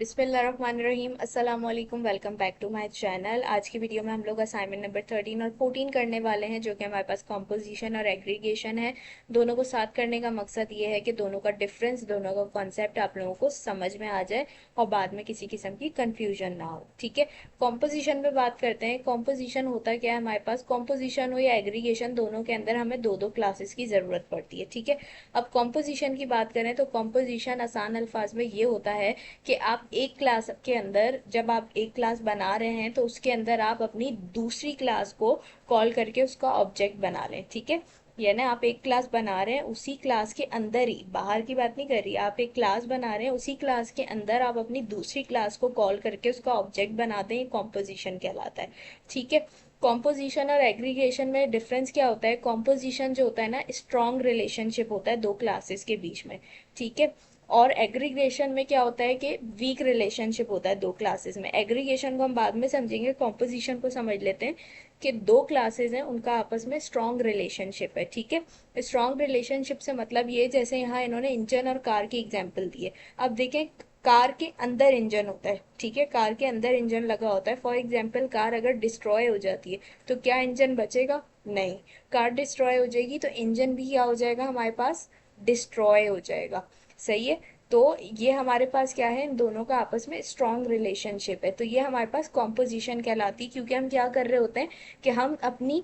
बिस्मिल्लाहिर्रहमानिर्रहीम अस्सलाम वालेकुम। Welcome back to my channel. आज की वीडियो में हम लोग असाइनमेंट नंबर 13 और 14 करने वाले हैं, जो कि हमारे पास कॉम्पोजिशन और एग्रीगेशन है। दोनों को साथ करने का मकसद ये है कि दोनों का डिफरेंस, दोनों का कॉन्सेप्ट आप लोगों को समझ में आ जाए और बाद में किसी किस्म की कंफ्यूजन ना हो। ठीक है, कॉम्पोजिशन पे बात करते हैं। कॉम्पोजिशन होता क्या है हमारे पास? कॉम्पोजिशन हो या एग्रीगेशन, दोनों के अंदर हमें दो दो क्लासेस की ज़रूरत पड़ती है। ठीक है, अब कॉम्पोजिशन की बात करें तो कॉम्पोजिशन आसान अल्फाज में ये होता है कि आप एक क्लास के अंदर, जब आप एक क्लास बना रहे हैं तो उसके अंदर आप अपनी दूसरी क्लास को कॉल करके उसका ऑब्जेक्ट बना लें। ठीक है, यानी आप एक क्लास बना रहे हैं, उसी क्लास के अंदर ही, बाहर की बात नहीं कर रही, आप एक क्लास बना रहे हैं, उसी क्लास के अंदर आप अपनी दूसरी क्लास को कॉल करके उसका ऑब्जेक्ट बना दें, कॉम्पोजिशन कहलाता है। ठीक है, कॉम्पोजिशन और एग्रीगेशन में डिफरेंस क्या होता है? कॉम्पोजिशन जो होता है ना, स्ट्रॉन्ग रिलेशनशिप होता है दो क्लासेस के बीच में। ठीक है, और एग्रीगेशन में क्या होता है कि वीक रिलेशनशिप होता है दो क्लासेस में। एग्रीगेशन को हम बाद में समझेंगे, कॉम्पोजिशन को समझ लेते हैं कि दो क्लासेस हैं, उनका आपस में स्ट्रॉन्ग रिलेशनशिप है। ठीक है, स्ट्रॉन्ग रिलेशनशिप से मतलब ये, जैसे यहाँ इन्होंने इंजन और कार की एग्जाम्पल दी है। अब देखें, कार के अंदर इंजन होता है। ठीक है, कार के अंदर इंजन लगा होता है। फॉर एग्जाम्पल, कार अगर डिस्ट्रॉय हो जाती है तो क्या इंजन बचेगा? नहीं। कार डिस्ट्रॉय हो जाएगी तो इंजन भी क्या हो जाएगा हमारे पास? डिस्ट्रॉय हो जाएगा। सही है, तो ये हमारे पास क्या है? इन दोनों का आपस में स्ट्रॉन्ग रिलेशनशिप है, तो ये हमारे पास कॉम्पोजिशन कहलाती है। क्योंकि हम क्या कर रहे होते हैं कि हम अपनी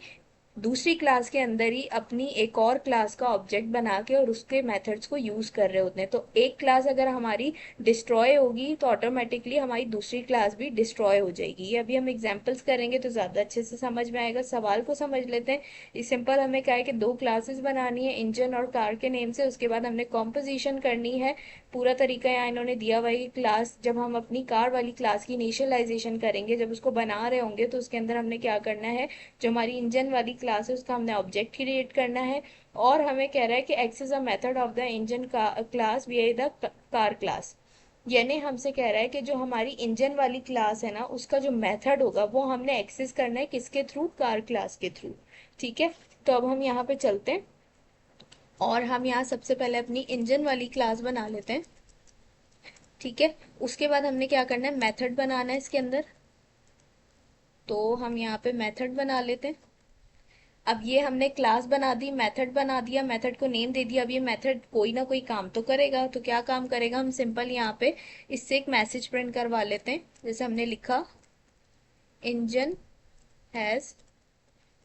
दूसरी क्लास के अंदर ही अपनी एक और क्लास का ऑब्जेक्ट बना के और उसके मेथड्स को यूज कर रहे होते हैं। तो एक क्लास अगर हमारी डिस्ट्रॉय होगी तो ऑटोमेटिकली हमारी दूसरी क्लास भी डिस्ट्रॉय हो जाएगी। ये अभी हम एग्जांपल्स करेंगे तो ज़्यादा अच्छे से समझ में आएगा। सवाल को समझ लेते हैं। इस सिंपल हमें क्या है कि दो क्लासेस बनानी है, इंजन और कार के नेम से। उसके बाद हमने कॉम्पोजिशन करनी है। पूरा तरीका यहाँ इन्होंने दिया हुआ है कि क्लास, जब हम अपनी कार वाली क्लास की इनिशियलाइजेशन करेंगे, जब उसको बना रहे होंगे, तो उसके अंदर हमने क्या करना है? जो हमारी इंजन वाली क्लास है उसका हमने ऑब्जेक्ट क्रिएट करना है। और हमें कह रहा है कि X is a method of the engine class we the car class. यानी हमसे कह रहा है कि जो हमारी इंजन वाली क्लास है ना, उसका जो मेथड होगा वो हमने एक्सेस करना है, किसके थ्रू? कार क्लास के थ्रू। ठीक है, तो अब हम यहाँ पे चलते हैं और हम यहाँ सबसे पहले अपनी इंजन वाली क्लास बना लेते हैं। ठीक है, उसके बाद हमने क्या करना है? मेथड बनाना है इसके अंदर। तो हम यहाँ पे मेथड बना लेते हैं। अब ये हमने क्लास बना दी, मेथड बना दिया, मेथड को नेम दे दिया। अब ये मेथड कोई ना कोई काम तो करेगा, तो क्या काम करेगा? हम सिंपल यहाँ पे इससे एक मैसेज प्रिंट करवा लेते हैं। जैसे हमने लिखा इंजन हैज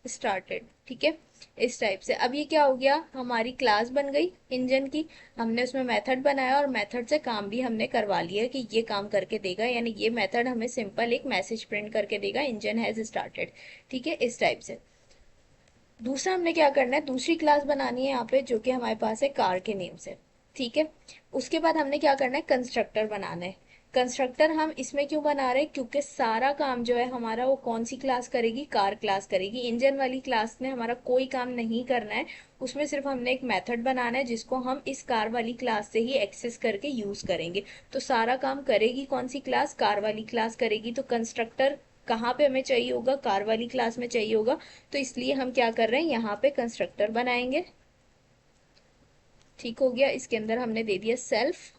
स्टार्टेड। ठीक है, इस टाइप से। अब ये क्या हो गया? हमारी क्लास बन गई इंजन की। हमने उसमें मेथड बनाया और मेथड से काम भी हमने करवा लिया कि ये काम करके देगा, यानी ये मेथड हमें सिंपल एक मैसेज प्रिंट करके देगा, इंजन हैज स्टार्टेड। ठीक है, इस टाइप से। दूसरा हमने क्या करना है? दूसरी क्लास बनानी है यहाँ पे, जो कि हमारे पास है कार के नेम से। ठीक है, उसके बाद हमने क्या करना है? कंस्ट्रक्टर बनाना है। कंस्ट्रक्टर हम इसमें क्यों बना रहे हैं? क्योंकि सारा काम जो है हमारा वो कौन सी क्लास करेगी? कार क्लास करेगी। इंजन वाली क्लास में हमारा कोई काम नहीं करना है, उसमें सिर्फ हमने एक मेथड बनाना है जिसको हम इस कार वाली क्लास से ही एक्सेस करके यूज करेंगे। तो सारा काम करेगी कौन सी क्लास? कार वाली क्लास करेगी। तो कंस्ट्रक्टर कहाँ पे हमें चाहिए होगा? कार वाली क्लास में चाहिए होगा। तो इसलिए हम क्या कर रहे हैं? यहाँ पे कंस्ट्रक्टर बनाएंगे। ठीक हो गया, इसके अंदर हमने दे दिया सेल्फ।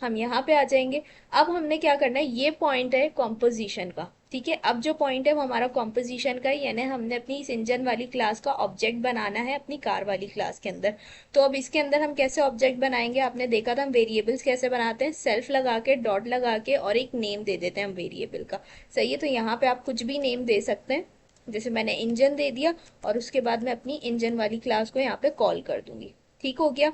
हम यहाँ पे आ जाएंगे। अब हमने क्या करना है? ये पॉइंट है कॉम्पोजिशन का। ठीक है, अब जो पॉइंट है वो हमारा कॉम्पोजिशन का ही, यानी हमने अपनी इस इंजन वाली क्लास का ऑब्जेक्ट बनाना है अपनी कार वाली क्लास के अंदर। तो अब इसके अंदर हम कैसे ऑब्जेक्ट बनाएंगे? आपने देखा था हम वेरिएबल्स कैसे बनाते हैं, सेल्फ लगा के, डॉट लगा के, और एक नेम दे देते हैं हम वेरिएबल का। सही है, तो यहाँ पे आप कुछ भी नेम दे सकते हैं। जैसे मैंने इंजन दे दिया और उसके बाद मैं अपनी इंजन वाली क्लास को यहाँ पे कॉल कर दूंगी। ठीक हो गया।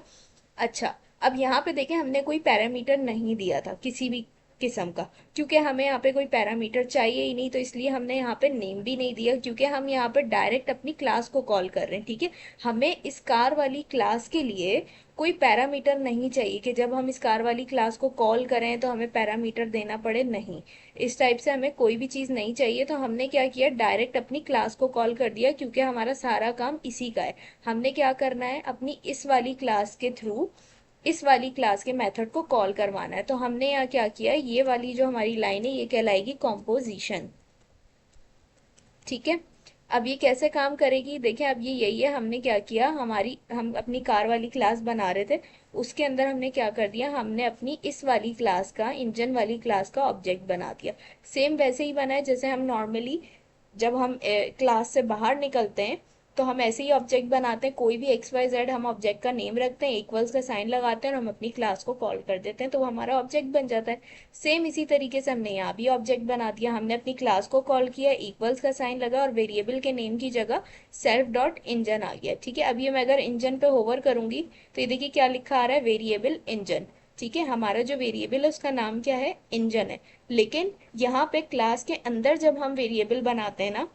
अच्छा, अब यहाँ पे देखें, हमने कोई पैरामीटर नहीं दिया था किसी भी किस्म का, क्योंकि हमें यहाँ पे कोई पैरामीटर चाहिए ही नहीं, तो इसलिए हमने यहाँ पे नेम भी नहीं दिया, क्योंकि हम यहाँ पे डायरेक्ट अपनी क्लास को कॉल कर रहे हैं। ठीक है, हमें इस कार वाली क्लास के लिए कोई पैरामीटर नहीं चाहिए कि जब हम इस कार वाली क्लास को कॉल करें तो हमें पैरामीटर देना पड़े। नहीं, इस टाइप से हमें कोई भी चीज़ नहीं चाहिए। तो हमने क्या किया? डायरेक्ट अपनी क्लास को कॉल कर दिया, क्योंकि हमारा सारा काम इसी का है। हमने क्या करना है? अपनी इस वाली क्लास के थ्रू इस वाली क्लास के मेथड को कॉल करवाना है। तो हमने यहाँ क्या किया? ये वाली जो हमारी लाइन है ये कहलाएगी कॉम्पोजिशन। ठीक है, अब ये कैसे काम करेगी, देखें अब ये यही है, हमने क्या किया, हम अपनी कार वाली क्लास बना रहे थे, उसके अंदर हमने क्या कर दिया, हमने अपनी इस वाली क्लास का, इंजन वाली क्लास का ऑब्जेक्ट बना दिया। सेम वैसे ही बना है जैसे हम नॉर्मली जब हम क्लास से बाहर निकलते हैं तो हम ऐसे ही ऑब्जेक्ट बनाते हैं, कोई भी एक्स वाई जेड हम ऑब्जेक्ट का नेम रखते हैं, इक्वल्स का साइन लगाते हैं और हम अपनी क्लास को कॉल कर देते हैं, तो वो हमारा ऑब्जेक्ट बन जाता है। सेम इसी तरीके से हमने यहाँ भी ऑब्जेक्ट बना दिया, हमने अपनी क्लास को कॉल किया, इक्वल्स का साइन लगा और वेरिएबल के नेम की जगह सेल्फ डॉट इंजन आ गया। ठीक है, अब ये मैं अगर इंजन पे होवर करूंगी तो ये देखिए क्या लिखा आ रहा है, वेरिएबल इंजन। ठीक है, हमारा जो वेरिएबल है उसका नाम क्या है, इंजन है। लेकिन यहाँ पे क्लास के अंदर जब हम वेरिएबल बनाते हैं ना,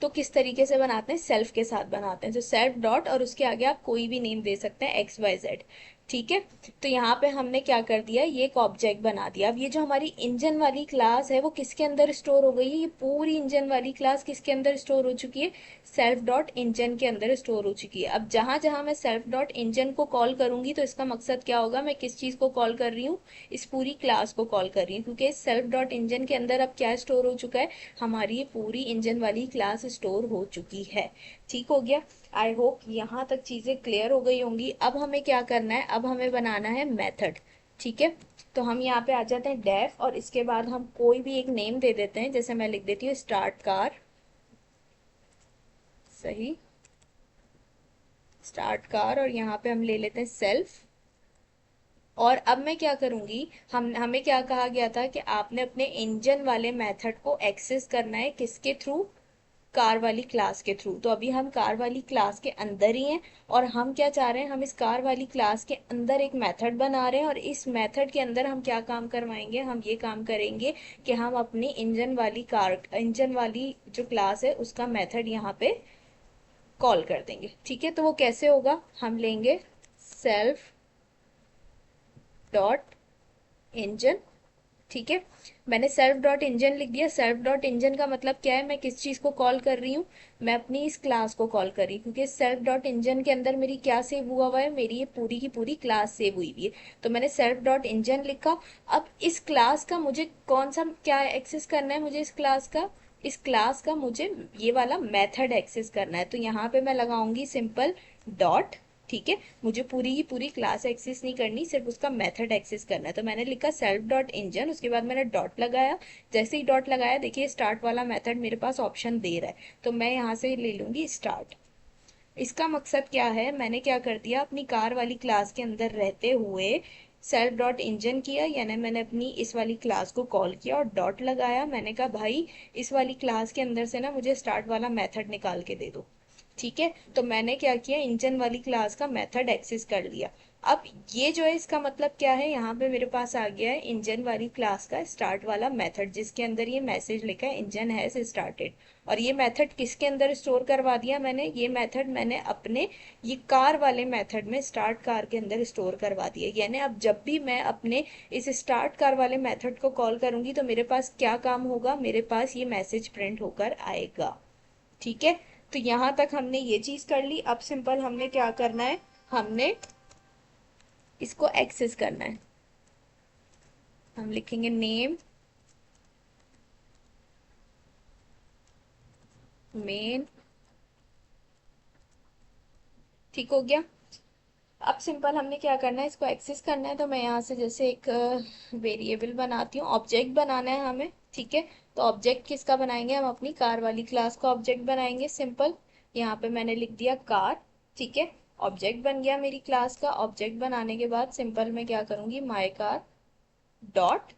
तो किस तरीके से बनाते हैं, सेल्फ के साथ बनाते हैं, तो सेल्फ डॉट और उसके आगे आप कोई भी नेम दे सकते हैं, एक्स वाई जेड। ठीक है, तो यहाँ पे हमने क्या कर दिया, ये एक ऑब्जेक्ट बना दिया। अब ये जो हमारी इंजन वाली क्लास है वो किसके अंदर स्टोर हो गई है, ये पूरी इंजन वाली क्लास किसके अंदर स्टोर हो चुकी है, सेल्फ डॉट इंजन के अंदर स्टोर हो चुकी है। अब जहां जहां मैं सेल्फ डॉट इंजन को कॉल करूंगी तो इसका मकसद क्या होगा, मैं किस चीज को कॉल कर रही हूँ, इस पूरी क्लास को कॉल कर रही हूँ, क्योंकि सेल्फ डॉट इंजन के अंदर अब क्या स्टोर हो चुका है, हमारी ये पूरी इंजन वाली क्लास स्टोर हो चुकी है। ठीक हो गया, आई होप यहाँ तक चीजें क्लियर हो गई होंगी। अब हमें क्या करना है, अब हमें बनाना है मेथड। ठीक है, तो हम यहाँ पे आ जाते हैं डेफ और इसके बाद हम कोई भी एक नेम दे देते हैं, जैसे मैं लिख देती हूँ स्टार्ट कार, सही, स्टार्ट कार, और यहाँ पे हम ले लेते हैं सेल्फ। और अब मैं क्या करूंगी, हमें क्या कहा गया था कि आपने अपने इंजन वाले मेथड को एक्सेस करना है, किसके थ्रू, कार वाली क्लास के थ्रू। तो अभी हम कार वाली क्लास के अंदर ही हैं और हम क्या चाह रहे हैं, हम इस कार वाली क्लास के अंदर एक मेथड बना रहे हैं और इस मेथड के अंदर हम क्या काम करवाएंगे, हम ये काम करेंगे कि हम अपनी इंजन वाली जो क्लास है उसका मेथड यहाँ पे कॉल कर देंगे। ठीक है, तो वो कैसे होगा, हम लेंगे सेल्फ डॉट इंजन। ठीक है, मैंने सेल्फ डॉट इंजन लिख दिया। सेल्फ डॉट इंजन का मतलब क्या है, मैं किस चीज को कॉल कर रही हूँ, मैं अपनी इस क्लास को कॉल कर रही हूँ, क्योंकि सेल्फ डॉट इंजन के अंदर मेरी क्या सेव हुआ है, मेरी ये पूरी की पूरी क्लास सेव हुई हुई है। तो मैंने सेल्फ डॉट इंजन लिखा। अब इस क्लास का मुझे कौन सा क्या एक्सेस करना है, मुझे इस क्लास का मुझे ये वाला मेथड एक्सेस करना है, तो यहाँ पे मैं लगाऊंगी सिंपल डॉट। ठीक है, मुझे पूरी की पूरी क्लास एक्सेस नहीं करनी, सिर्फ उसका मेथड एक्सेस करना है, तो मैंने लिखा सेल्फ डॉट इंजन, उसके बाद मैंने डॉट लगाया। जैसे ही डॉट लगाया देखिए स्टार्ट वाला मेथड मेरे पास ऑप्शन दे रहा है, तो मैं यहाँ से ले लूंगी स्टार्ट। इसका मकसद क्या है, मैंने क्या कर दिया, अपनी कार वाली क्लास के अंदर रहते हुए सेल्फ डॉट इंजन किया, यानी मैंने अपनी इस वाली क्लास को कॉल किया और डॉट लगाया। मैंने कहा भाई इस वाली क्लास के अंदर से ना मुझे स्टार्ट वाला मेथड निकाल के दे दो। ठीक है, तो मैंने क्या किया, इंजन वाली क्लास का मेथड एक्सेस कर लिया। अब ये जो है इसका मतलब क्या है, यहाँ पे मेरे पास आ गया है इंजन वाली क्लास का स्टार्ट वाला मेथड, जिसके अंदर ये मैसेज लिखा है इंजन हैज स्टार्टेड। और ये मेथड किसके अंदर स्टोर करवा दिया मैंने, ये मेथड मैंने अपने ये कार वाले मेथड में स्टार्ट कार के अंदर स्टोर करवा दिया। यानी अब जब भी मैं अपने इस स्टार्ट कार वाले मेथड को कॉल करूंगी तो मेरे पास क्या काम होगा, मेरे पास ये मैसेज प्रिंट होकर आएगा। ठीक है, तो यहां तक हमने ये चीज कर ली। अब सिंपल हमने क्या करना है, हमने इसको एक्सेस करना है। हम लिखेंगे नेम मेन। ठीक हो गया, अब सिंपल हमने क्या करना है, इसको एक्सेस करना है, तो मैं यहाँ से जैसे एक वेरिएबल बनाती हूँ, ऑब्जेक्ट बनाना है हमें। ठीक है, तो ऑब्जेक्ट किसका बनाएंगे, हम अपनी कार वाली क्लास का ऑब्जेक्ट बनाएंगे सिंपल। यहाँ पे मैंने लिख दिया कार। ठीक है, ऑब्जेक्ट बन गया मेरी क्लास का। ऑब्जेक्ट बनाने के बाद सिंपल मैं क्या करूंगी, माई कार डॉट।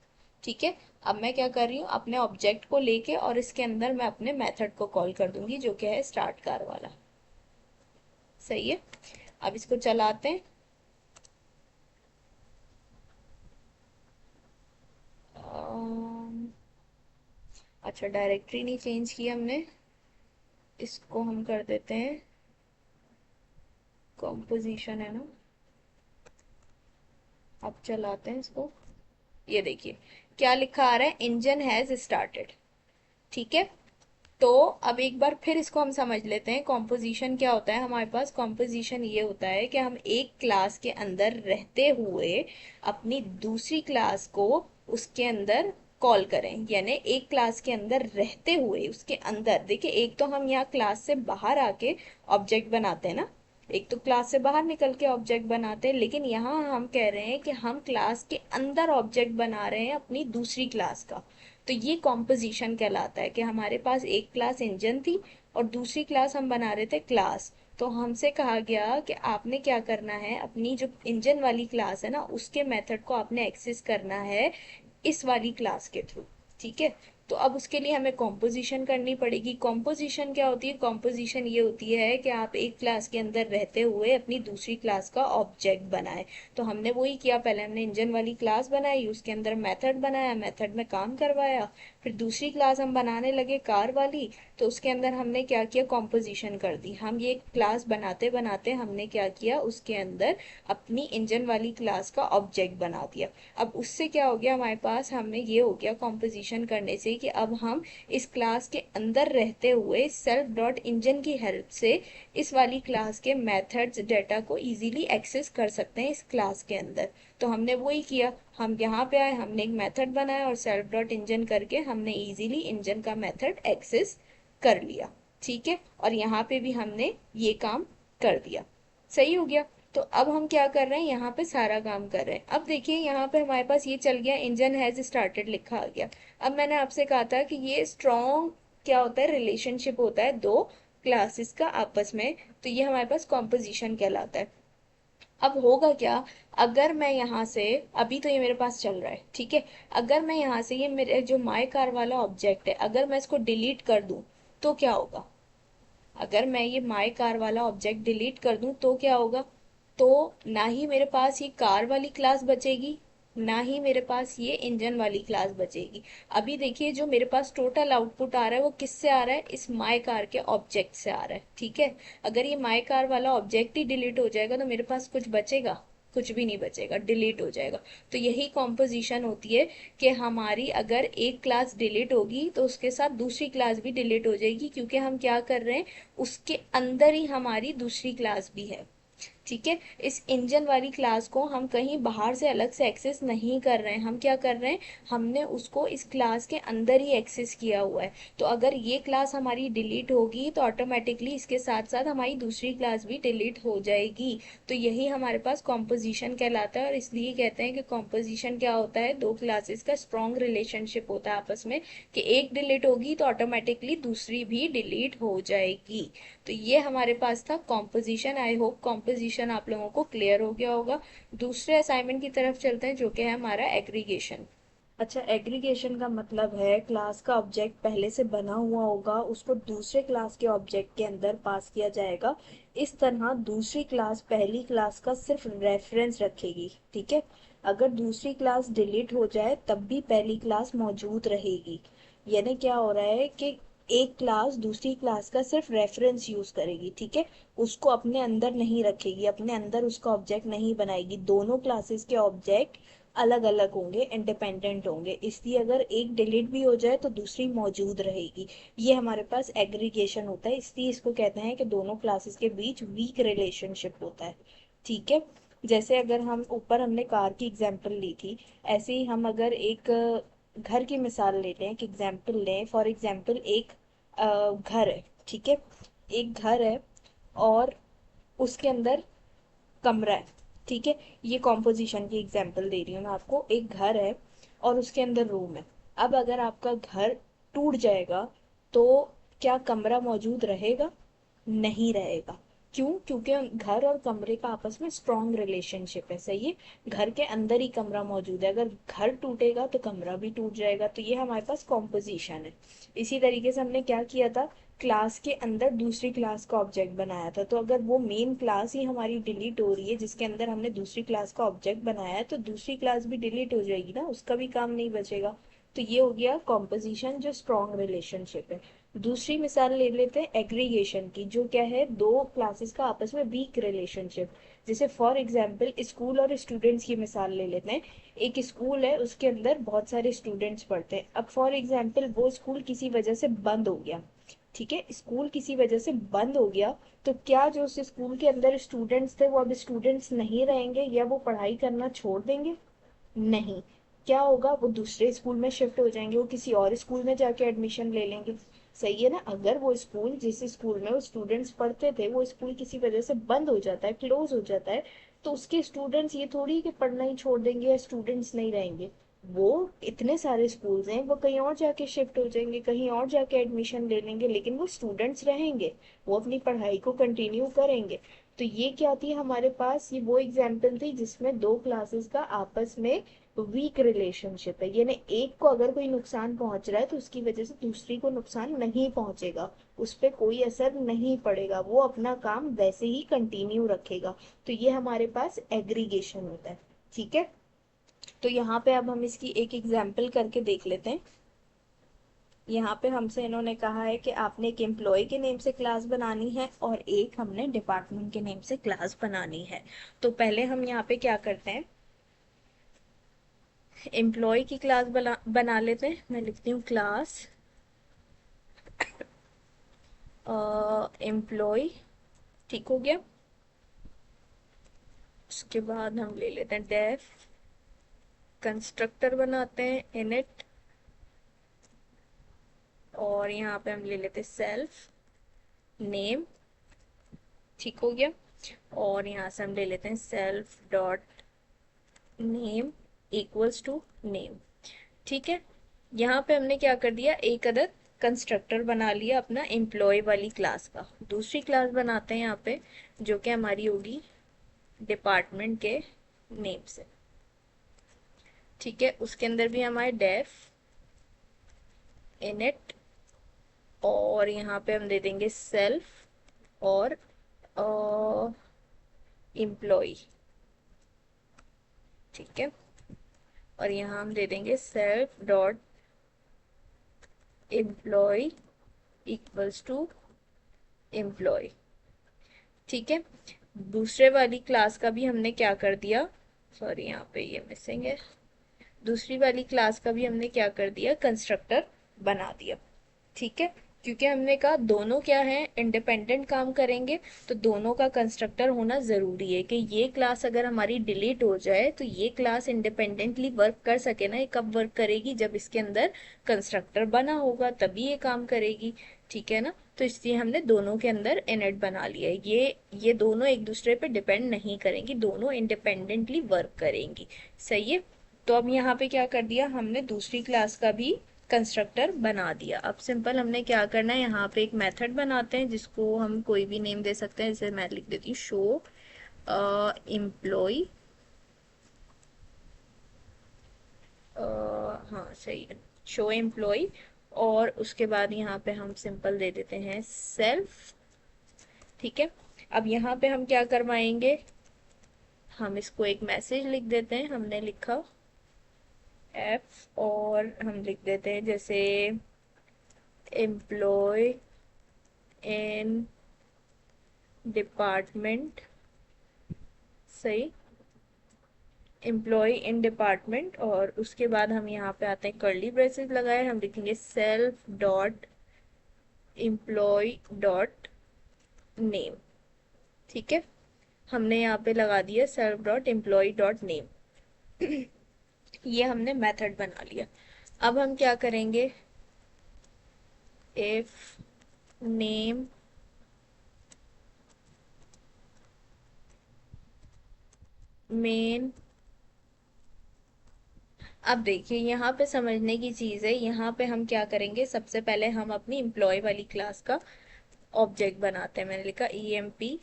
ठीक है, अब मैं क्या कर रही हूँ, अपने ऑब्जेक्ट को लेके और इसके अंदर मैं अपने मेथड को कॉल कर दूंगी जो क्या है स्टार्ट कार वाला। सही है, अब इसको चलाते हैं। अच्छा, डायरेक्टरी नहीं चेंज की हमने, इसको हम कर देते हैं कॉम्पोजिशन है ना। अब चलाते हैं इसको, ये देखिए क्या लिखा आ रहा है, इंजन हैज स्टार्टेड। ठीक है, तो अब एक बार फिर इसको हम समझ लेते हैं कॉम्पोजिशन क्या होता है। हमारे पास कॉम्पोजिशन ये होता है कि हम एक क्लास के अंदर रहते हुए अपनी दूसरी क्लास को उसके अंदर कॉल करें, यानी एक क्लास के अंदर रहते हुए उसके अंदर, देखिए एक तो हम यहाँ क्लास से बाहर आके ऑब्जेक्ट बनाते हैं ना, एक तो क्लास से बाहर निकल के ऑब्जेक्ट बनाते हैं, लेकिन यहाँ हम कह रहे हैं कि हम क्लास के अंदर ऑब्जेक्ट बना रहे हैं अपनी दूसरी क्लास का। तो ये कॉम्पोजिशन कहलाता है कि हमारे पास एक क्लास इंजन थी और दूसरी क्लास हम बना रहे थे क्लास। तो हमसे कहा गया कि आपने क्या करना है, अपनी जो इंजन वाली क्लास है ना उसके मेथड को आपने एक्सेस करना है इस वाली क्लास के थ्रू। ठीक है, तो अब उसके लिए हमें कॉम्पोजिशन करनी पड़ेगी। कॉम्पोजिशन क्या होती है? कॉम्पोजिशन ये होती है कि आप एक क्लास के अंदर रहते हुए अपनी दूसरी क्लास का ऑब्जेक्ट बनाए। तो हमने वही किया, पहले हमने इंजन वाली क्लास बनाई, उसके अंदर मेथड बनाया, मेथड में काम करवाया, फिर दूसरी क्लास हम बनाने लगे कार वाली, तो उसके अंदर हमने क्या किया, कॉम्पोजिशन कर दी। हम ये क्लास बनाते बनाते हमने क्या किया, उसके अंदर अपनी इंजन वाली क्लास का ऑब्जेक्ट बना दिया। अब उससे क्या हो गया हमारे पास, हमें ये हो गया कॉम्पोजिशन करने से कि अब हम इस क्लास के अंदर रहते हुए सेल्फ डॉट इंजन की हेल्प से इस वाली क्लास के मेथड्स डाटा को इजीली एक्सेस कर सकते हैं इस क्लास के अंदर। तो हमने वही किया, हम यहाँ पे आए, हमने एक मेथड बनाया और सेल्फ डॉट इंजन करके हमने इजीली इंजन का मेथड एक्सेस कर लिया। ठीक है, और यहाँ पे भी हमने ये काम कर दिया। सही हो गया। तो अब हम क्या कर रहे हैं, यहाँ पे सारा काम कर रहे हैं। अब देखिए यहाँ पे हमारे पास ये चल गया, इंजन हैज स्टार्टेड लिखा आ गया। अब मैंने आपसे कहा था कि ये स्ट्रॉन्ग क्या होता है, रिलेशनशिप होता है दो क्लासेस का आपस में, तो ये हमारे पास कॉम्पोजिशन कहलाता है। अब होगा क्या, अगर मैं यहाँ से, अभी तो ये मेरे पास चल रहा है, ठीक है, अगर मैं यहाँ से ये मेरे जो माई कार वाला ऑब्जेक्ट है, अगर मैं इसको डिलीट कर दूं तो क्या होगा, अगर मैं ये माई कार वाला ऑब्जेक्ट डिलीट कर दूं तो क्या होगा, तो ना ही मेरे पास ये कार वाली क्लास बचेगी, ना ही मेरे पास ये इंजन वाली क्लास बचेगी। अभी देखिए जो मेरे पास टोटल आउटपुट आ रहा है वो किससे आ रहा है, इस माई कार के ऑब्जेक्ट से आ रहा है। ठीक है, अगर ये माई कार वाला ऑब्जेक्ट ही डिलीट हो जाएगा तो मेरे पास कुछ बचेगा, कुछ भी नहीं बचेगा, डिलीट हो जाएगा। तो यही कॉम्पोजिशन होती है कि हमारी अगर एक क्लास डिलीट होगी तो उसके साथ दूसरी क्लास भी डिलीट हो जाएगी, क्योंकि हम क्या कर रहे हैं, उसके अंदर ही हमारी दूसरी क्लास भी है। ठीक है, इस इंजन वाली क्लास को हम कहीं बाहर से अलग से एक्सेस नहीं कर रहे हैं, हम क्या कर रहे हैं, हमने उसको इस क्लास के अंदर ही एक्सेस किया हुआ है। तो अगर ये क्लास हमारी डिलीट होगी तो ऑटोमेटिकली इसके साथ साथ हमारी दूसरी क्लास भी डिलीट हो जाएगी। तो यही हमारे पास कॉम्पोजिशन कहलाता है, और इसलिए कहते हैं कि कॉम्पोजिशन क्या होता है, दो क्लासेस का स्ट्रॉन्ग रिलेशनशिप होता है आपस में, कि एक डिलीट होगी तो ऑटोमेटिकली दूसरी भी डिलीट हो जाएगी। तो ये हमारे पास था कॉम्पोजिशन। आई होप कॉम्पोजिशन आप लोगों को क्लियर हो गया होगा। दूसरे असाइनमेंट की तरफ चलते हैं जो कि है हमारा एग्रीगेशन। अच्छा, एग्रीगेशन का मतलब है क्लास का ऑब्जेक्ट पहले से बना हुआ होगा, उसको दूसरे क्लास के ऑब्जेक्ट के अंदर पास किया जाएगा। इस तरह दूसरी क्लास पहली क्लास का सिर्फ रेफरेंस रखेगी। ठीक है, अगर दूसरी क्लास डिलीट हो जाए तब भी पहली क्लास मौजूद रहेगी। यानी क्या हो रहा है कि एक क्लास दूसरी क्लास का सिर्फ रेफरेंस यूज करेगी। ठीक है, उसको अपने अंदर नहीं रखेगी, अपने अंदर उसका ऑब्जेक्ट नहीं बनाएगी। दोनों क्लासेस के ऑब्जेक्ट अलग अलग होंगे, इंडिपेंडेंट होंगे, इसलिए अगर एक डिलीट भी हो जाए तो दूसरी मौजूद रहेगी। ये हमारे पास एग्रीगेशन होता है, इसलिए इसको कहते हैं कि दोनों क्लासेस के बीच वीक रिलेशनशिप होता है। ठीक है, जैसे अगर हम ऊपर हमने कार की एग्जांपल ली थी, ऐसे ही हम अगर एक घर की मिसाल लेते हैं, एक एग्जांपल लें, फॉर एग्जांपल एक घर है। ठीक है, एक घर है और उसके अंदर कमरा है। ठीक है, ये कॉम्पोजिशन की एग्जांपल दे रही हूँ मैं आपको। एक घर है और उसके अंदर रूम है। अब अगर आपका घर टूट जाएगा तो क्या कमरा मौजूद रहेगा? नहीं रहेगा। क्यों? क्योंकि घर और कमरे का आपस में स्ट्रॉन्ग रिलेशनशिप है। सही है, घर के अंदर ही कमरा मौजूद है, अगर घर टूटेगा तो कमरा भी टूट जाएगा। तो ये हमारे पास कॉम्पोजिशन है। इसी तरीके से हमने क्या किया था, क्लास के अंदर दूसरी क्लास का ऑब्जेक्ट बनाया था। तो अगर वो मेन क्लास ही हमारी डिलीट हो रही है जिसके अंदर हमने दूसरी क्लास का ऑब्जेक्ट बनाया है, तो दूसरी क्लास भी डिलीट हो जाएगी ना, उसका भी काम नहीं बचेगा। तो ये हो गया कॉम्पोजिशन, जो स्ट्रॉन्ग रिलेशनशिप है। दूसरी मिसाल ले लेते हैं एग्रीगेशन की, जो क्या है, दो क्लासेस का आपस में वीक रिलेशनशिप। जैसे फॉर एग्जांपल स्कूल और स्टूडेंट्स की मिसाल ले लेते हैं। एक स्कूल है, उसके अंदर बहुत सारे स्टूडेंट्स पढ़ते हैं। अब फॉर एग्जांपल वो स्कूल किसी वजह से बंद हो गया। ठीक है, स्कूल किसी वजह से बंद हो गया, तो क्या जो उस स्कूल के अंदर स्टूडेंट्स थे वो अब स्टूडेंट्स नहीं रहेंगे या वो पढ़ाई करना छोड़ देंगे? नहीं। क्या होगा, वो दूसरे स्कूल में शिफ्ट हो जाएंगे, वो किसी और स्कूल में जाके एडमिशन ले लेंगे। सही है ना। अगर वो स्कूल, जिस स्कूल में वो स्टूडेंट्स पढ़ते थे, वो स्कूल किसी वजह से बंद हो जाता है, क्लोज हो जाता है, तो उसके स्टूडेंट्स ये थोड़ी कि पढ़ना ही छोड़ देंगे या स्टूडेंट्स नहीं रहेंगे। वो इतने सारे स्कूल्स हैं, वो कहीं और जाके शिफ्ट हो जाएंगे, कहीं और जाके एडमिशन ले लेंगे, लेकिन वो स्टूडेंट्स रहेंगे, वो अपनी पढ़ाई को कंटिन्यू करेंगे। तो ये क्या थी हमारे पास, ये वो एग्जाम्पल थी जिसमें दो क्लासेस का आपस में वीक रिलेशनशिप है, यानी एक को अगर कोई नुकसान पहुंच रहा है तो उसकी वजह से दूसरी को नुकसान नहीं पहुंचेगा, उस पर कोई असर नहीं पड़ेगा, वो अपना काम वैसे ही कंटिन्यू रखेगा। तो ये हमारे पास एग्रीगेशन होता है। ठीक है। तो यहाँ पे अब हम इसकी एक एग्जाम्पल करके देख लेते हैं। यहाँ पे हमसे इन्होंने कहा है कि आपने एक एम्प्लॉय के नेम से क्लास बनानी है और एक हमने डिपार्टमेंट के नेम से क्लास बनानी है। तो पहले हम यहाँ पे क्या करते हैं, एम्प्लॉय की क्लास बना लेते हैं। मैं लिखती हूँ क्लास एम्प्लॉय। ठीक हो गया। उसके बाद हम ले लेते हैं डेफ, कंस्ट्रक्टर बनाते हैं इनिट, और यहाँ पे हम ले लेते हैं सेल्फ नेम। ठीक हो गया। और यहाँ से हम ले लेते हैं self dot name equals to name. ठीक है। यहाँ पे हमने क्या कर दिया, एक अदद कंस्ट्रक्टर बना लिया अपना एम्प्लॉय वाली क्लास का। दूसरी क्लास बनाते हैं यहाँ पे, जो कि हमारी होगी डिपार्टमेंट के नेम से। ठीक है। उसके अंदर भी हमारे डेफ इनिट, और यहाँ पे हम दे देंगे सेल्फ और एम्प्लॉय। ठीक है। और यहाँ हम दे देंगे self dot employ equals to employ. ठीक है। दूसरे वाली क्लास का भी हमने क्या कर दिया, सॉरी यहाँ पे ये मिसिंग है, दूसरी वाली क्लास का भी हमने क्या कर दिया, कंस्ट्रक्टर बना दिया। ठीक है। क्योंकि हमने कहा दोनों क्या है, इंडिपेंडेंट काम करेंगे, तो दोनों का कंस्ट्रक्टर होना जरूरी है कि ये क्लास अगर हमारी डिलीट हो जाए तो ये क्लास इंडिपेंडेंटली वर्क कर सके ना। ये कब वर्क करेगी, जब इसके अंदर कंस्ट्रक्टर बना होगा तभी ये काम करेगी। ठीक है ना। तो इसलिए हमने दोनों के अंदर इनिट बना लिया है। ये दोनों एक दूसरे पे डिपेंड नहीं करेंगी, दोनों इंडिपेंडेंटली वर्क करेंगी। सही है। तो अब यहाँ पे क्या कर दिया हमने, दूसरी क्लास का भी कंस्ट्रक्टर बना दिया। अब सिंपल हमने क्या करना है, यहाँ पे एक मेथड बनाते हैं जिसको हम कोई भी नेम दे सकते हैं। जैसे मैं लिख देती हूँ शो एम्प्लॉय, हाँ सही है, शो एम्प्लॉय। और उसके बाद यहाँ पे हम सिंपल दे देते हैं सेल्फ। ठीक है। अब यहाँ पे हम क्या करवाएंगे, हम इसको एक मैसेज लिख देते हैं, हमने लिखा एफ, और हम लिख देते हैं जैसे एम्प्लॉय इन डिपार्टमेंट। सही, एम्प्लॉय इन डिपार्टमेंट। और उसके बाद हम यहाँ पे आते हैं, कर्ली ब्रेसेस लगाए, हम लिखेंगे self dot employ dot name. ठीक है। हमने यहाँ पे लगा दिया self dot employ dot name. ये हमने मेथड बना लिया। अब हम क्या करेंगे, इफ नेम मेन। अब देखिए यहाँ पे समझने की चीज़ है, यहाँ पे हम क्या करेंगे, सबसे पहले हम अपनी एम्प्लॉय वाली क्लास का ऑब्जेक्ट बनाते हैं। मैंने लिखा EMP,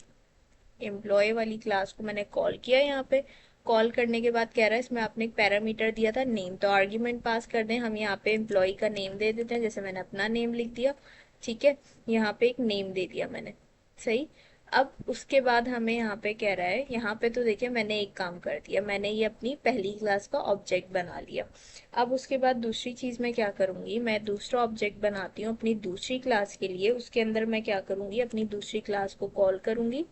एम्प्लॉय वाली क्लास को मैंने कॉल किया। यहाँ पे कॉल करने के बाद कह रहा है इसमें आपने एक पैरामीटर दिया था नेम, तो आर्ग्यूमेंट पास कर दें। हम यहाँ पे एम्प्लॉय का नेम दे देते हैं, जैसे मैंने अपना नेम लिख दिया। ठीक है। यहाँ पे एक नेम दे दिया मैंने। सही। अब उसके बाद हमें यहाँ पे कह रहा है, यहाँ पे तो देखिए मैंने एक काम कर दिया, मैंने ये अपनी पहली क्लास का ऑब्जेक्ट बना लिया। अब उसके बाद दूसरी चीज़ मैं क्या करूँगी, मैं दूसरा ऑब्जेक्ट बनाती हूँ अपनी दूसरी क्लास के लिए। उसके अंदर मैं क्या करूँगी, अपनी दूसरी क्लास को कॉल करूँगी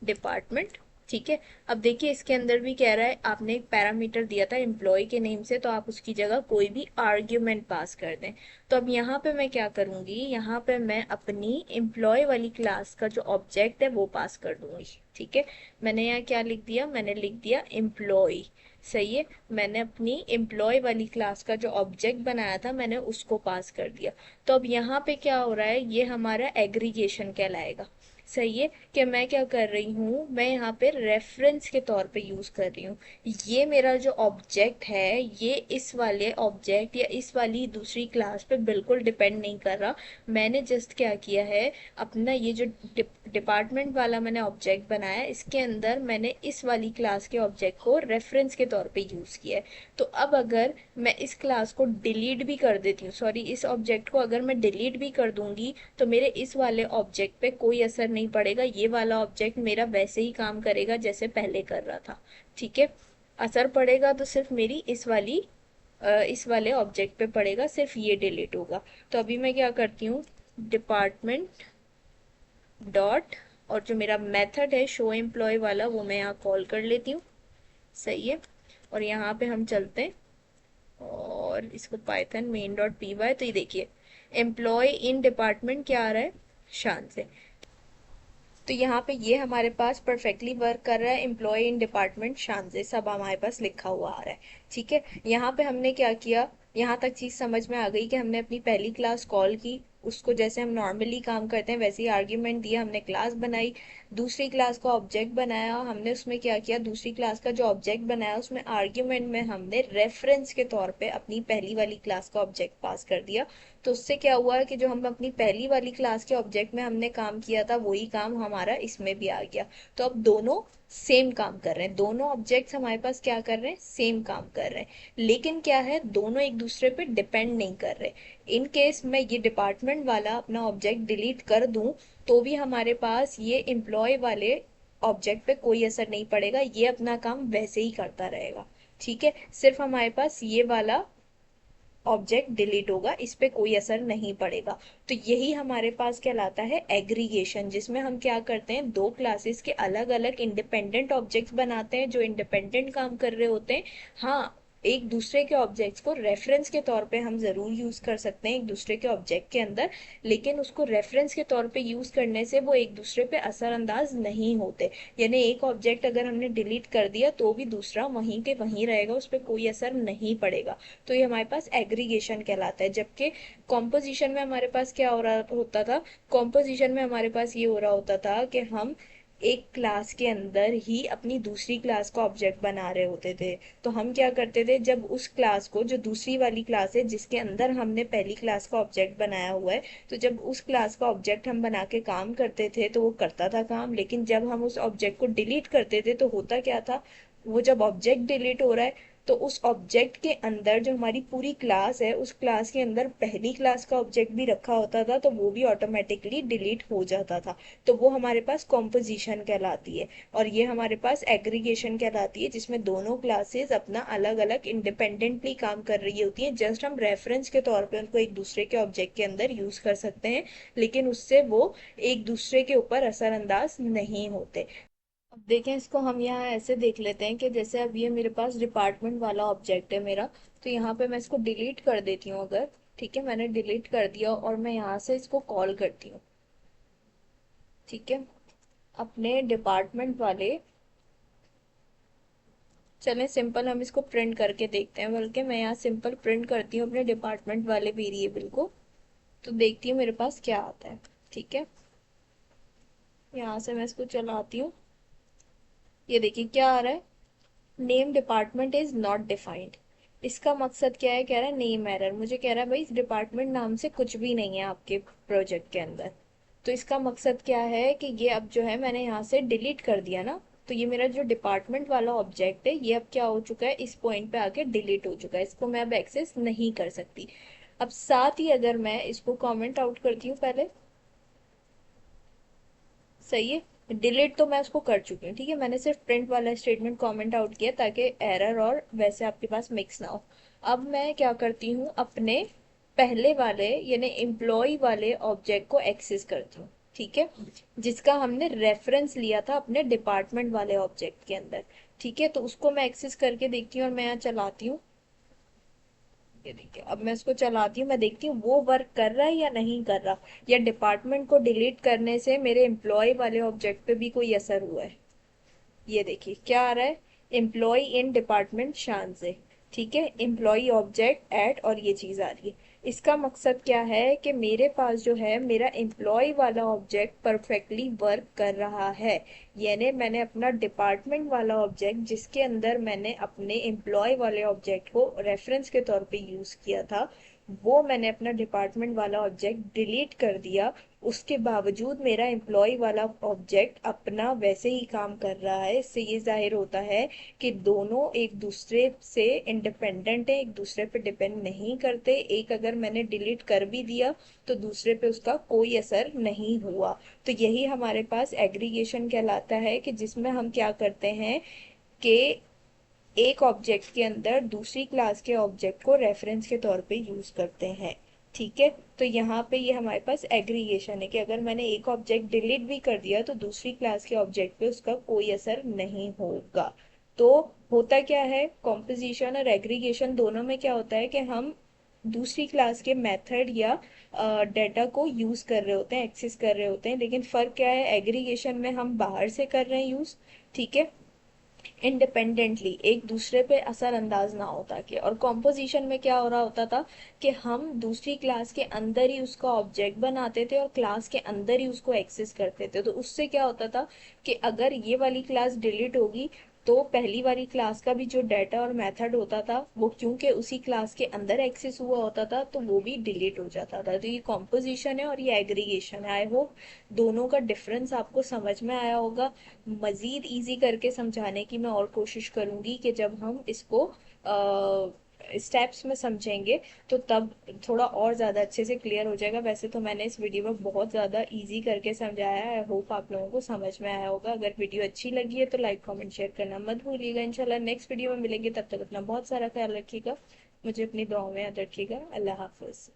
डिपार्टमेंट। ठीक है। अब देखिए इसके अंदर भी कह रहा है आपने एक पैरामीटर दिया था एम्प्लॉय के नेम से, तो आप उसकी जगह कोई भी आर्ग्यूमेंट पास कर दें। तो अब यहाँ पे मैं क्या करूँगी, यहाँ पे मैं अपनी एम्प्लॉय वाली क्लास का जो ऑब्जेक्ट है वो पास कर दूंगी। ठीक है। मैंने यहाँ क्या लिख दिया, मैंने लिख दिया एम्प्लॉय। सही है, मैंने अपनी एम्प्लॉय वाली क्लास का जो ऑब्जेक्ट बनाया था मैंने उसको पास कर दिया। तो अब यहाँ पे क्या हो रहा है, ये हमारा एग्रीगेशन कहलाएगा। सही है, कि मैं क्या कर रही हूँ, मैं यहाँ पे रेफरेंस के तौर पे यूज कर रही हूँ। ये मेरा जो ऑब्जेक्ट है ये इस वाले ऑब्जेक्ट या इस वाली दूसरी क्लास पे बिल्कुल डिपेंड नहीं कर रहा। मैंने जस्ट क्या किया है, अपना ये जो डिपार्टमेंट वाला मैंने ऑब्जेक्ट बनाया इसके अंदर मैंने इस वाली क्लास के ऑब्जेक्ट को रेफरेंस के तौर पे यूज किया है। तो अब अगर मैं इस क्लास को डिलीट भी कर देती हूँ, सॉरी इस ऑब्जेक्ट को अगर मैं डिलीट भी कर दूंगी तो मेरे इस वाले ऑब्जेक्ट पे कोई असर नहीं पड़ेगा। ये वाला ऑब्जेक्ट मेरा वैसे ही काम करेगा जैसे पहले कर रहा था। ठीक है, असर पड़ेगा तो सिर्फ मेरी इस वाले ऑब्जेक्ट पे पड़ेगा, सिर्फ ये डिलीट होगा। तो अभी मैं क्या करती हूँ, डिपार्टमेंट डॉट, और जो मेरा मेथड है शो एम्प्लॉय वाला वो मैं यहाँ कॉल कर लेती हूँ। सही है, और यहाँ पे हम चलते हैं और इसको Python main dot P Y, तो ये देखिए एम्प्लॉय इन डिपार्टमेंट क्या आ रहा है, शान से। तो यहाँ पे ये हमारे पास परफेक्टली वर्क कर रहा है, एम्प्लॉय इन डिपार्टमेंट शान से सब हमारे पास लिखा हुआ आ रहा है। ठीक है, यहाँ पे हमने क्या किया, यहाँ तक चीज समझ में आ गई कि हमने अपनी पहली क्लास कॉल की, उसको जैसे हम नॉर्मली काम करते हैं वैसे ही आर्ग्यूमेंट दिया, हमने क्लास बनाई, दूसरी क्लास का ऑब्जेक्ट बनाया, हमने उसमें क्या किया, दूसरी क्लास का जो ऑब्जेक्ट बनाया उसमें आर्ग्यूमेंट में हमने रेफरेंस के तौर पे अपनी पहली वाली क्लास का ऑब्जेक्ट पास कर दिया। तो उससे क्या हुआ कि जो हम अपनी पहली वाली क्लास के ऑब्जेक्ट में हमने काम किया था वही काम हमारा इसमें भी आ गया। तो अब दोनों सेम काम कर रहे हैं, दोनों ऑब्जेक्ट्स हमारे पास क्या कर रहे हैं, सेम काम कर रहे हैं, लेकिन क्या है दोनों एक दूसरे पे डिपेंड नहीं कर रहे। इन केस मैं ये डिपार्टमेंट वाला अपना ऑब्जेक्ट डिलीट कर दूं तो भी हमारे पास ये एम्प्लॉय वाले ऑब्जेक्ट पे कोई असर नहीं पड़ेगा, ये अपना काम वैसे ही करता रहेगा। ठीक है, सिर्फ हमारे पास ये वाला ऑब्जेक्ट डिलीट होगा, इस पे कोई असर नहीं पड़ेगा। तो यही हमारे पास कहलाता है एग्रीगेशन, जिसमें हम क्या करते हैं, दो क्लासेस के अलग अलग इंडिपेंडेंट ऑब्जेक्ट्स बनाते हैं जो इंडिपेंडेंट काम कर रहे होते हैं। हाँ, एक दूसरे के ऑब्जेक्ट्स को रेफरेंस के तौर पे हम जरूर यूज कर सकते हैं एक दूसरे के ऑब्जेक्ट के अंदर, लेकिन उसको रेफरेंस के तौर पे यूज करने से वो एक दूसरे पे असरअंदाज नहीं होते। यानी एक ऑब्जेक्ट अगर हमने डिलीट कर दिया तो भी दूसरा वहीं के वहीं रहेगा, उस पर कोई असर नहीं पड़ेगा। तो ये हमारे पास एग्रीगेशन कहलाता है। जबकि कॉम्पोजिशन में हमारे पास क्या हो रहा होता था, कॉम्पोजिशन में हमारे पास ये हो रहा होता था कि हम एक क्लास के अंदर ही अपनी दूसरी क्लास का ऑब्जेक्ट बना रहे होते थे। तो हम क्या करते थे, जब उस क्लास को, जो दूसरी वाली क्लास है जिसके अंदर हमने पहली क्लास का ऑब्जेक्ट बनाया हुआ है, तो जब उस क्लास का ऑब्जेक्ट हम बना के काम करते थे तो वो करता था काम, लेकिन जब हम उस ऑब्जेक्ट को डिलीट करते थे तो होता क्या था, वो जब ऑब्जेक्ट डिलीट हो रहा है तो उस ऑब्जेक्ट के अंदर जो हमारी पूरी क्लास है उस क्लास के अंदर पहली क्लास का ऑब्जेक्ट भी रखा होता था तो वो भी ऑटोमेटिकली डिलीट हो जाता था। तो वो हमारे पास कॉम्पोजिशन कहलाती है। और ये हमारे पास एग्रीगेशन कहलाती है, जिसमें दोनों क्लासेस अपना अलग अलग इंडिपेंडेंटली काम कर रही होती हैं, जस्ट हम रेफरेंस के तौर पे उनको एक दूसरे के ऑब्जेक्ट के अंदर यूज कर सकते हैं, लेकिन उससे वो एक दूसरे के ऊपर असरअंदाज नहीं होते। अब देखें इसको हम यहाँ ऐसे देख लेते हैं कि जैसे अब ये मेरे पास डिपार्टमेंट वाला ऑब्जेक्ट है मेरा, तो यहाँ पे मैं इसको डिलीट कर देती हूँ अगर, ठीक है मैंने डिलीट कर दिया और मैं यहाँ से इसको कॉल करती हूँ। ठीक है, अपने डिपार्टमेंट वाले, चलें सिंपल हम इसको प्रिंट करके देखते हैं, बल्कि मैं यहाँ सिंपल प्रिंट करती हूँ अपने डिपार्टमेंट वाले वेरिएबल को, तो देखती हूँ मेरे पास क्या आता है। ठीक है, यहाँ से मैं इसको चलाती हूँ, ये देखिए क्या आ रहा है, name department is not defined. इसका मकसद क्या है, कह रहा है नेम एरर, मुझे कह रहा है भाई इस डिपार्टमेंट नाम से कुछ भी नहीं है आपके प्रोजेक्ट के अंदर। तो इसका मकसद क्या है कि ये अब जो है मैंने यहाँ से डिलीट कर दिया ना, तो ये मेरा जो डिपार्टमेंट वाला ऑब्जेक्ट है ये अब क्या हो चुका है, इस पॉइंट पे आके डिलीट हो चुका है, इसको मैं अब एक्सेस नहीं कर सकती। अब साथ ही अगर मैं इसको कमेंट आउट करती हूँ पहले, सही है, डिलीट तो मैं उसको कर चुकी हूँ, ठीक है मैंने सिर्फ प्रिंट वाला स्टेटमेंट कमेंट आउट किया ताकि एरर और वैसे आपके पास मिक्स ना हो। अब मैं क्या करती हूँ, अपने पहले वाले यानी एम्प्लॉय वाले ऑब्जेक्ट को एक्सेस करती हूँ। ठीक है, जिसका हमने रेफरेंस लिया था अपने डिपार्टमेंट वाले ऑब्जेक्ट के अंदर। ठीक है, तो उसको मैं एक्सेस करके देखती हूँ और मैं यहाँ चलाती हूँ, ये देखिए अब मैं इसको चलाती हूँ, मैं देखती हूँ वो वर्क कर रहा है या नहीं कर रहा, या डिपार्टमेंट को डिलीट करने से मेरे एम्प्लॉय वाले ऑब्जेक्ट पे भी कोई असर हुआ है। ये देखिए क्या आ रहा है, एम्प्लॉय इन डिपार्टमेंट शान से। ठीक है, एम्प्लॉय ऑब्जेक्ट एट और ये चीज आ रही है। इसका मकसद क्या है कि मेरे पास जो है मेरा एम्प्लॉय वाला ऑब्जेक्ट परफेक्टली वर्क कर रहा है। यानी मैंने अपना डिपार्टमेंट वाला ऑब्जेक्ट जिसके अंदर मैंने अपने एम्प्लॉय वाले ऑब्जेक्ट को रेफरेंस के तौर पे यूज किया था, वो मैंने अपना डिपार्टमेंट वाला ऑब्जेक्ट डिलीट कर दिया। उसके बावजूद मेरा एम्प्लॉय वाला ऑब्जेक्ट अपना वैसे ही काम कर रहा है। इससे ये जाहिर होता है कि दोनों एक दूसरे से इंडिपेंडेंट है, एक दूसरे पे डिपेंड नहीं करते। एक अगर मैंने डिलीट कर भी दिया तो दूसरे पे उसका कोई असर नहीं हुआ। तो यही हमारे पास एग्रीगेशन कहलाता है कि जिसमें हम क्या करते हैं कि एक ऑब्जेक्ट के अंदर दूसरी क्लास के ऑब्जेक्ट को रेफरेंस के तौर पे यूज करते हैं। ठीक है, तो यहाँ पे ये हमारे पास एग्रीगेशन है कि अगर मैंने एक ऑब्जेक्ट डिलीट भी कर दिया तो दूसरी क्लास के ऑब्जेक्ट पे उसका कोई असर नहीं होगा। तो होता क्या है, कॉम्पोजिशन और एग्रीगेशन दोनों में क्या होता है कि हम दूसरी क्लास के मेथड या डेटा को यूज कर रहे होते हैं, एक्सेस कर रहे होते हैं। लेकिन फर्क क्या है, एग्रीगेशन में हम बाहर से कर रहे हैं यूज, ठीक है, इंडिपेंडेंटली, एक दूसरे पे असरअंदाज ना होता कि। और कॉम्पोजिशन में क्या हो रहा होता था कि हम दूसरी क्लास के अंदर ही उसका ऑब्जेक्ट बनाते थे और क्लास के अंदर ही उसको एक्सेस करते थे। तो उससे क्या होता था कि अगर ये वाली क्लास डिलीट होगी तो पहली वाली क्लास का भी जो डाटा और मेथड होता था वो क्योंकि उसी क्लास के अंदर एक्सेस हुआ होता था तो वो भी डिलीट हो जाता था। तो ये कॉम्पोजिशन है और ये एग्रीगेशन है। आई होप दोनों का डिफरेंस आपको समझ में आया होगा। मजीद इजी करके समझाने की मैं और कोशिश करूंगी कि जब हम इसको स्टेप्स में समझेंगे तो तब थोड़ा और ज़्यादा अच्छे से क्लियर हो जाएगा। वैसे तो मैंने इस वीडियो में बहुत ज़्यादा इजी करके समझाया है। आई होप आप लोगों को समझ में आया होगा। अगर वीडियो अच्छी लगी है तो लाइक कमेंट शेयर करना मत भूलिएगा। इंशाल्लाह नेक्स्ट वीडियो में मिलेंगे, तब तक अपना बहुत सारा ख्याल रखिएगा, मुझे अपनी दुआओं में याद रखिएगा। अल्लाह हाफिज़।